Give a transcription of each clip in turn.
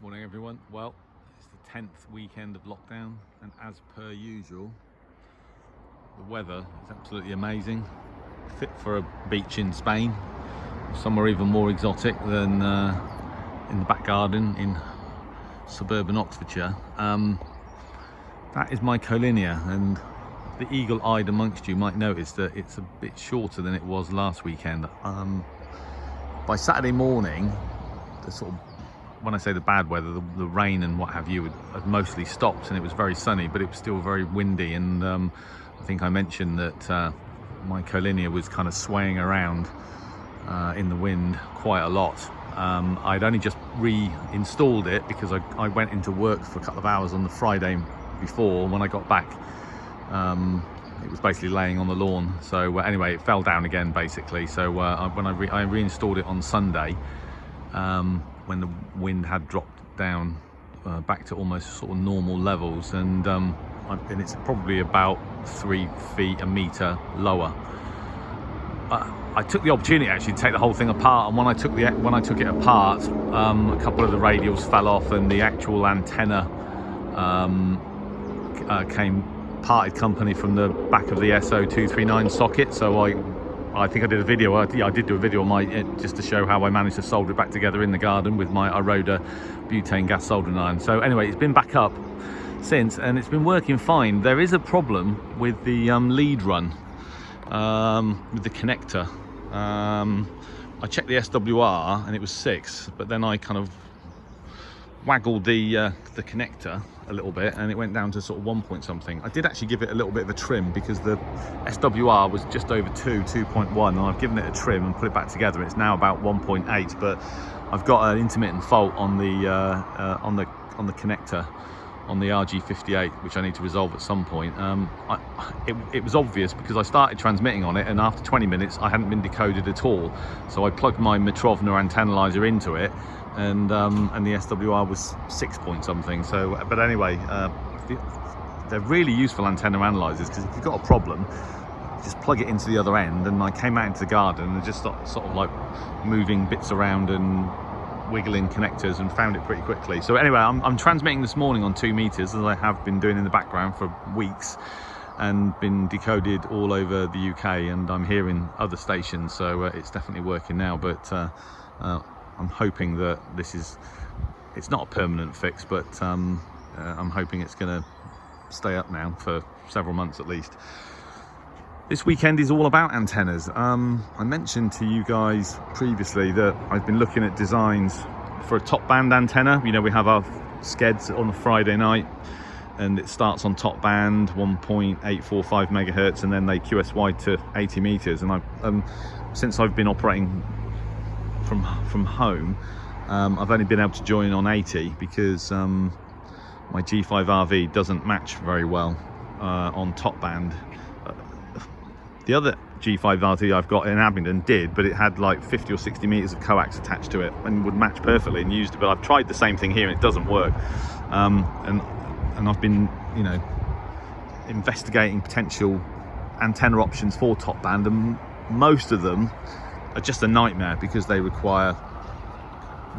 Morning everyone. Well, it's the 10th weekend of lockdown, and as per usual, the weather is absolutely amazing, fit for a beach in Spain, somewhere even more exotic than in the back garden in suburban Oxfordshire. That is my Collinia, and the eagle-eyed amongst you might notice that it's a bit shorter than it was last weekend. By Saturday morning, the sort of, when I say the bad weather, the rain and what have you had mostly stopped, and it was very sunny, but it was still very windy. And I think I mentioned that my Collinia was kind of swaying around in the wind quite a lot. I'd only just reinstalled it because I went into work for a couple of hours on the Friday before. When I got back, it was basically laying on the lawn. So anyway, it fell down again basically. So when I reinstalled it on Sunday, when the wind had dropped down back to almost sort of normal levels, and it's probably about 3 feet, a metre lower. I took the opportunity actually to take the whole thing apart, and when I took it apart, a couple of the radials fell off, and the actual antenna parted company from the back of the SO239 socket. So I think I did a video. I did do a video on just to show how I managed to solder it back together in the garden with my Iroda butane gas soldering iron. So anyway, it's been back up since, and it's been working fine. There is a problem with the lead run, with the connector. I checked the SWR and it was 6, but then I kind of waggled the connector a little bit, and it went down to sort of 1 point something. I did actually give it a little bit of a trim because the SWR was just over 2.1, and I've given it a trim and put it back together. It's now about 1.8, but I've got an intermittent fault on the connector on the RG58, which I need to resolve at some point. It was obvious because I started transmitting on it, and after 20 minutes I hadn't been decoded at all. So I plugged my Mitrovna antennalizer into it, and the SWR was 6 point something. So, but anyway, they're really useful antenna analyzers, because if you've got a problem, just plug it into the other end. And I came out into the garden and just sort of like moving bits around and wiggling connectors, and found it pretty quickly. So anyway, I'm transmitting this morning on 2 meters, as I have been doing in the background for weeks, and been decoded all over the UK, and I'm hearing other stations, so it's definitely working now. But I'm hoping that it's not a permanent fix, but I'm hoping it's going to stay up now for several months at least. This weekend is all about antennas. I mentioned to you guys previously that I've been looking at designs for a top band antenna. You know, we have our skeds on a Friday night, and it starts on top band 1.845 megahertz, and then they QSY to 80 meters. And since I've been operating from home, I've only been able to join on 80 because my G5RV doesn't match very well on top band. The other G5RV I've got in Abingdon did, but it had like 50 or 60 meters of coax attached to it and would match perfectly, and used it. But I've tried the same thing here and it doesn't work. And I've been, you know, investigating potential antenna options for top band, and most of them are just a nightmare because they require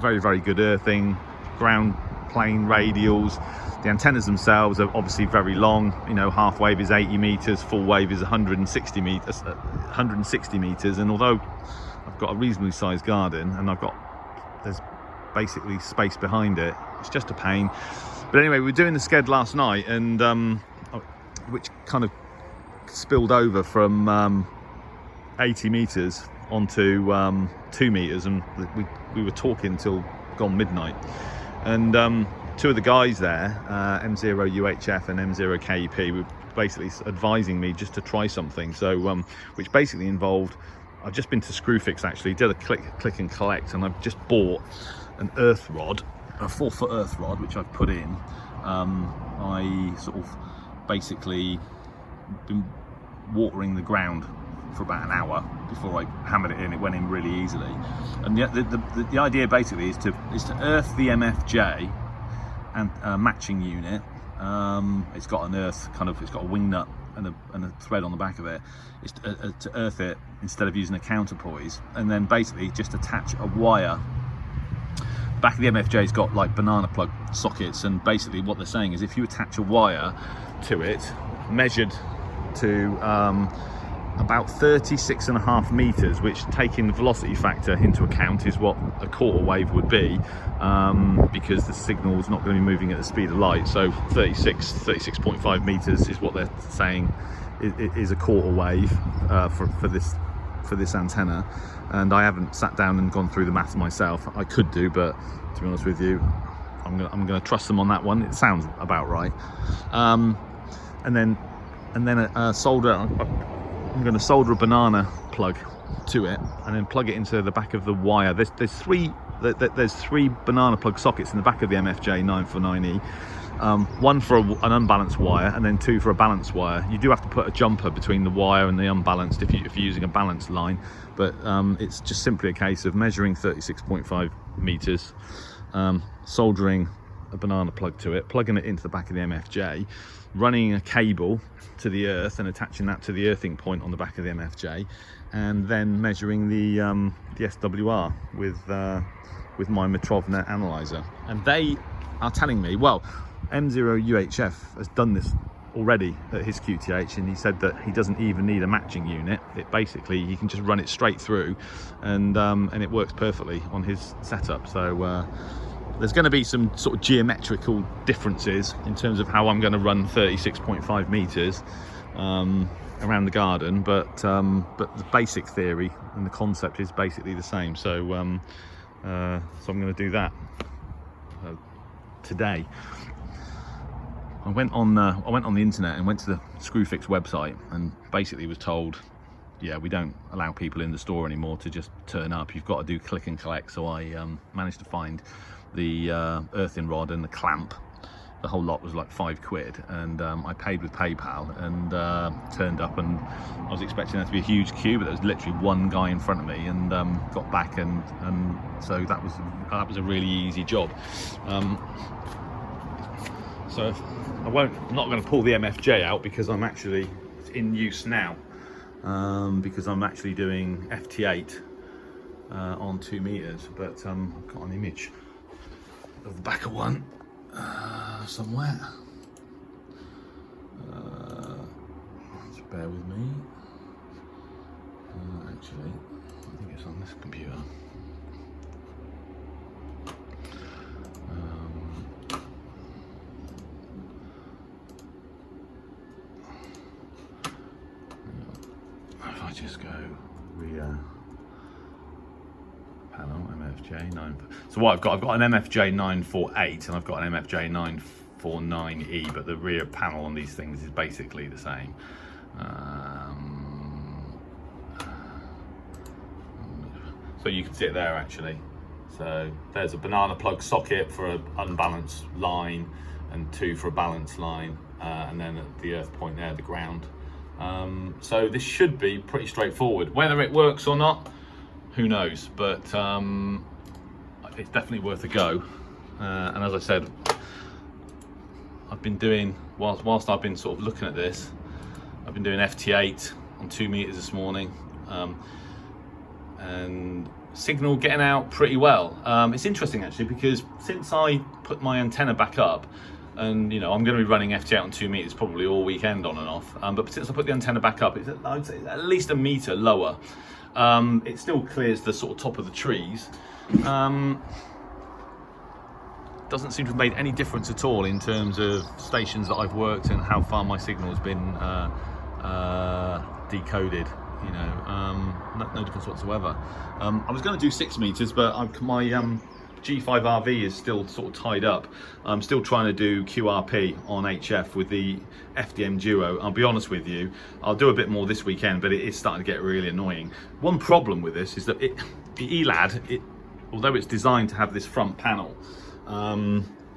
very, very good earthing, ground plane radials. The antennas themselves are obviously very long. You know, half wave is 80 meters, full wave is 160 meters. And although I've got a reasonably sized garden, and there's basically space behind it, it's just a pain. But anyway, we were doing the sked last night, and which kind of spilled over from 80 meters onto 2 meters, and we were talking till gone midnight. And two of the guys there, M0UHF and M0KEP, were basically advising me just to try something. So which basically involved, I've just been to Screwfix actually, did a click and collect, and I've just bought an earth rod, a 4-foot earth rod, which I've put in. I sort of basically been watering the ground for about an hour before I hammered it in. It went in really easily, and the idea basically is to earth the MFJ and matching unit. It's got an earth it's got a wing nut and a thread on the back of it. It's to earth it instead of using a counterpoise, and then basically just attach a wire back of the MFJ's got like banana plug sockets, and basically what they're saying is if you attach a wire to it, measured to about 36.5 meters, which, taking the velocity factor into account, is what a quarter wave would be, because the signal is not going to be moving at the speed of light. So 36.5 meters is what they're saying is a quarter wave for this antenna. And I haven't sat down and gone through the maths myself. I could do, but to be honest with you, I'm going to trust them on that one. It sounds about right. And then I'm going to solder a banana plug to it, and then plug it into the back of the wire. There's three banana plug sockets in the back of the MFJ 949E. One for an unbalanced wire, and then two for a balanced wire. You do have to put a jumper between the wire and the unbalanced if you're using a balanced line, but it's just simply a case of measuring 36.5 meters, soldering a banana plug to it, plugging it into the back of the MFJ, running a cable to the earth and attaching that to the earthing point on the back of the MFJ, and then measuring the SWR with my Metrovnet analyzer. And they are telling me, well, M0UHF has done this already at his QTH, and he said that he doesn't even need a matching unit. It basically, he can just run it straight through, and it works perfectly on his setup. So there's going to be some sort of geometrical differences in terms of how I'm going to run 36.5 meters around the garden, but the basic theory and the concept is basically the same. So I'm going to do that today. I went on the internet and went to the Screwfix website, and basically was told, yeah, we don't allow people in the store anymore to just turn up. You've got to do click and collect. So I managed to find the earthing rod and the clamp. The whole lot was like £5, and I paid with PayPal, and turned up, and I was expecting there to be a huge queue, but there was literally one guy in front of me, and got back, and so that was a really easy job. So I'm not going to pull the MFJ out because I'm actually in use now, because I'm actually doing FT8 on 2 meters, but I've got an image of the back of one somewhere. Just bear with me. Actually, I think it's on this computer. If I just go rear panel MFJ 9. So what I've got an MFJ 948 and I've got an MFJ 949E, but the rear panel on these things is basically the same. So you can see it there actually. So there's a banana plug socket for an unbalanced line, and two for a balanced line, and then at the earth point there, the ground. So this should be pretty straightforward. Whether it works or not, who knows, but it's definitely worth a go. And as I said, I've been doing, whilst I've been sort of looking at this, I've been doing FT8 on 2 meters this morning, and signal getting out pretty well. It's interesting actually, because since I put my antenna back up, and you know, I'm going to be running FT8 on 2 meters probably all weekend on and off, but since I put the antenna back up, it's I would say at least a meter lower. It still clears the sort of top of the trees. Doesn't seem to have made any difference at all in terms of stations that I've worked and how far my signal has been decoded. You know, no difference whatsoever. I was going to do 6 meters, but my G5RV is still sort of tied up. I'm still trying to do QRP on HF with the FDM Duo. I'll be honest with you, I'll do a bit more this weekend, but it is starting to get really annoying. One problem with this is that the ELAD, although it's designed to have this front panel,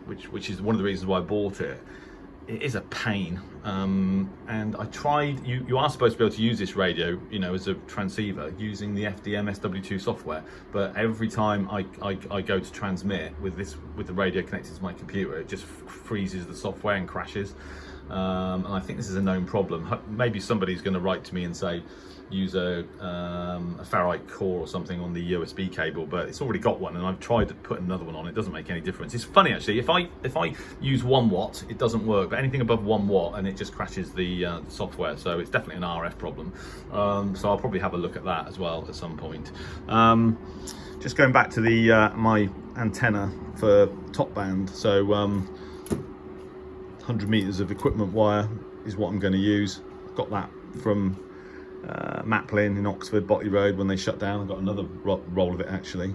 which is one of the reasons why I bought it, it is a pain. And I tried, you are supposed to be able to use this radio, you know, as a transceiver using the FDM SW2 software, but every time I go to transmit with the radio connected to my computer, it just freezes the software and crashes. And I think this is a known problem. Maybe somebody's going to write to me and say, use a ferrite core or something on the USB cable, but it's already got one, and I've tried to put another one on. It doesn't make any difference. It's funny actually. If I use 1 watt, it doesn't work, but anything above 1 watt, and it just crashes the software. So it's definitely an RF problem. So I'll probably have a look at that as well at some point. Just going back to the my antenna for top band. So 100 meters of equipment wire is what I'm going to use. Got that from Maplin in Oxford, Botley Road, when they shut down. I've got another roll of it actually.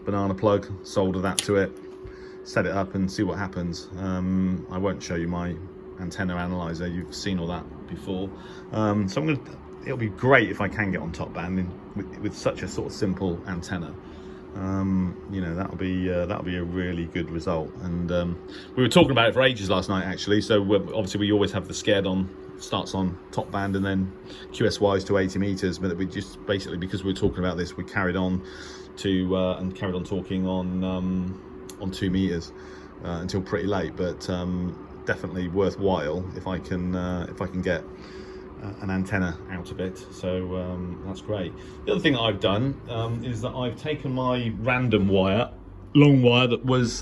Banana plug, solder that to it, set it up and see what happens. I won't show you my antenna analyzer, you've seen all that before. So it'll be great if I can get on top band with such a sort of simple antenna. You know, that'll be a really good result. And we were talking about it for ages last night actually. So obviously we always have the sked on, starts on top band and then QSYs to 80 meters, but we just basically, because we were talking about this, we carried on to and carried on talking on 2 meters until pretty late. But definitely worthwhile if I can get an antenna out of it. So that's great. The other thing that I've done is that I've taken my random wire, long wire that was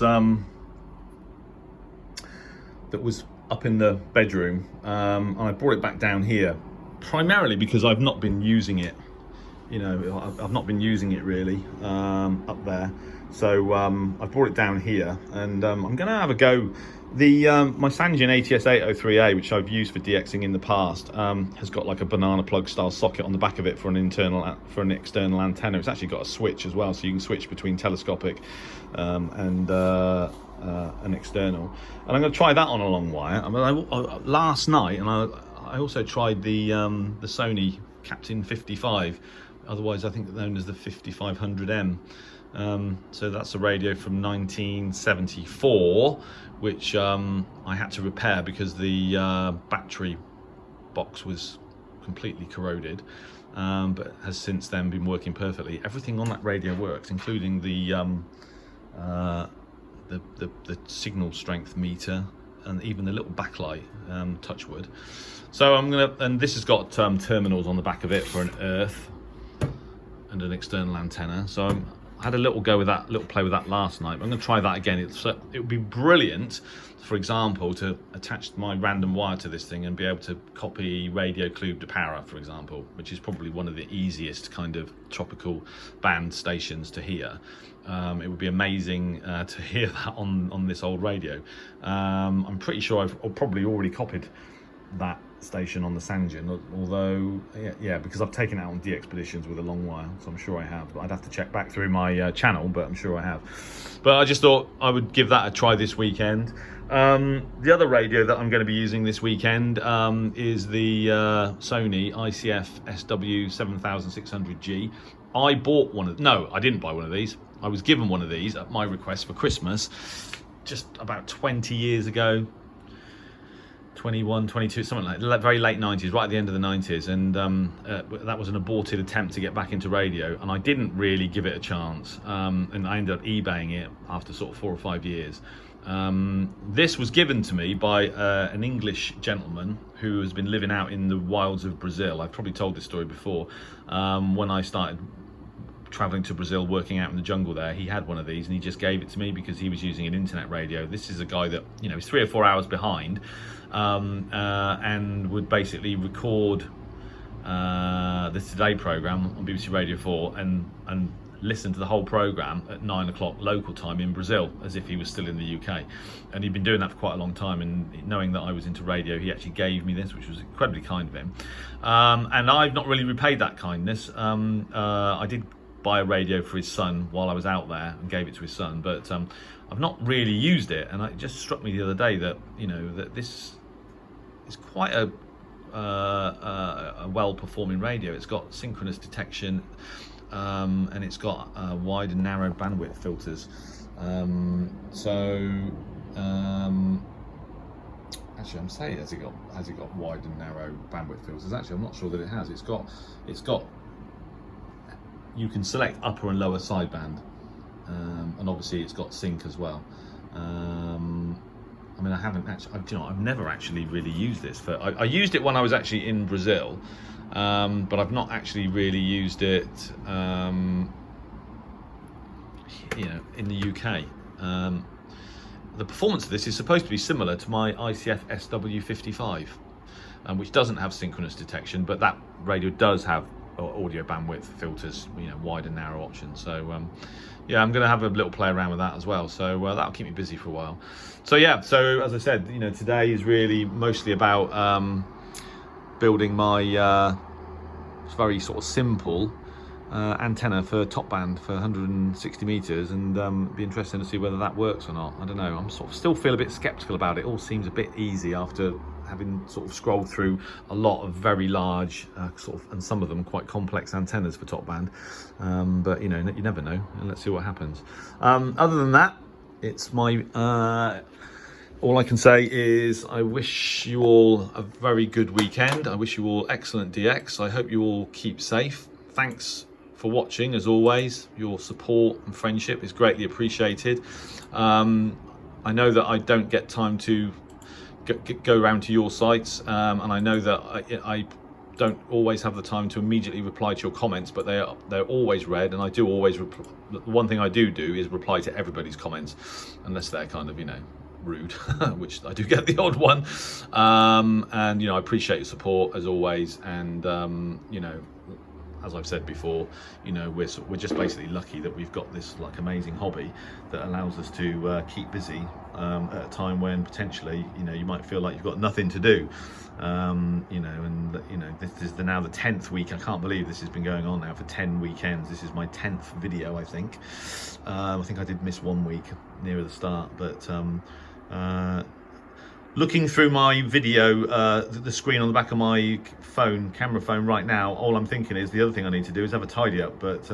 up in the bedroom, and I brought it back down here, primarily because I've not been using it. You know, I've not been using it really up there. So I've brought it down here, and I'm going to have a go. My Sangean ATS803A, which I've used for DXing in the past, has got like a banana plug style socket on the back of it for an external antenna. It's actually got a switch as well, so you can switch between telescopic and an external. And I'm going to try that on a long wire. I mean, last night, and I also tried the Sony Captain 55, otherwise I think known as the 5500M. So that's a radio from 1974, which I had to repair because the battery box was completely corroded, but has since then been working perfectly. Everything on that radio works, including the signal strength meter and even the little backlight, touchwood. So and this has got terminals on the back of it for an earth and an external antenna. So I had a little go with that, little play with that last night. But I'm going to try that again. It would be brilliant, for example, to attach my random wire to this thing and be able to copy Radio Club de Para, for example, which is probably one of the easiest kind of tropical band stations to hear. It would be amazing to hear that on this old radio. I'm pretty sure I've probably already copied that station on the Sangean, although yeah, because I've taken it out on DX-peditions with a long wire, so I'm sure I have, but I'd have to check back through my channel, but I'm sure I have. But I just thought I would give that a try this weekend. The other radio that I'm going to be using this weekend is the Sony ICF SW7600G. I bought one of, no, I didn't buy one of these. I was given one of these at my request for Christmas just about 20 years ago. 21, 22, something like that, very late 90s, right at the end of the 90s, and that was an aborted attempt to get back into radio, and I didn't really give it a chance, and I ended up eBaying it after sort of 4 or 5 years. This was given to me by an English gentleman who has been living out in the wilds of Brazil. I've probably told this story before. When I started traveling to Brazil, working out in the jungle there, he had one of these and he just gave it to me because he was using an internet radio. This is a guy that, you know, he's 3 or 4 hours behind, and would basically record the Today programme on BBC Radio 4 and listen to the whole programme at 9 o'clock local time in Brazil, as if he was still in the UK. And he'd been doing that for quite a long time, and knowing that I was into radio, he actually gave me this, which was incredibly kind of him. And I've not really repaid that kindness. I did buy a radio for his son while I was out there and gave it to his son, but I've not really used it, and it just struck me the other day that, you know, that this is quite a well-performing radio. It's got synchronous detection, and it's got wide and narrow bandwidth filters. Actually, I'm saying, has it got wide and narrow bandwidth filters? Actually, I'm not sure that it has. It's got. You can select upper and lower sideband, and obviously it's got sync as well. I mean, I haven't actually, I've never actually really used this. I used it when I was actually in Brazil, but I've not actually really used it, in the UK. The performance of this is supposed to be similar to my ICF SW55, which doesn't have synchronous detection, but that radio does have audio bandwidth filters, wide and narrow options. So yeah, I'm going to have a little play around with that as well. So that'll keep me busy for a while. So yeah, so as I said, today is really mostly about building my very sort of simple antenna for top band for 160 meters, and be interesting to see whether that works or not. I don't know. I'm sort of still feel a bit skeptical about it. It all seems a bit easy after having sort of scrolled through a lot of very large and some of them quite complex antennas for top band, but you never know, and let's see what happens. Other than that, it's my all I can say is I wish you all a very good weekend. I wish you all excellent DX. I hope you all keep safe. Thanks for watching, as always. Your support and friendship is greatly appreciated. I know that I don't get time to go around to your sites, and I know that I don't always have the time to immediately reply to your comments, but they're always read, and I do always the one thing I do is reply to everybody's comments, unless they're kind of rude, which I do get the odd one, and I appreciate your support as always, and as I've said before, we're just basically lucky that we've got this amazing hobby that allows us to keep busy at a time when potentially you might feel like you've got nothing to do, this is now the 10th week. I can't believe this has been going on now for 10 weekends. This is my 10th video, I think. I think I did miss 1 week near the start, but looking through my video, the screen on the back of my camera phone right now, all I'm thinking is the other thing I need to do is have a tidy up, but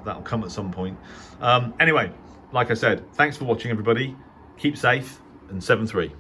that'll come at some point. Anyway, like I said, thanks for watching, everybody. Keep safe, and 7-3.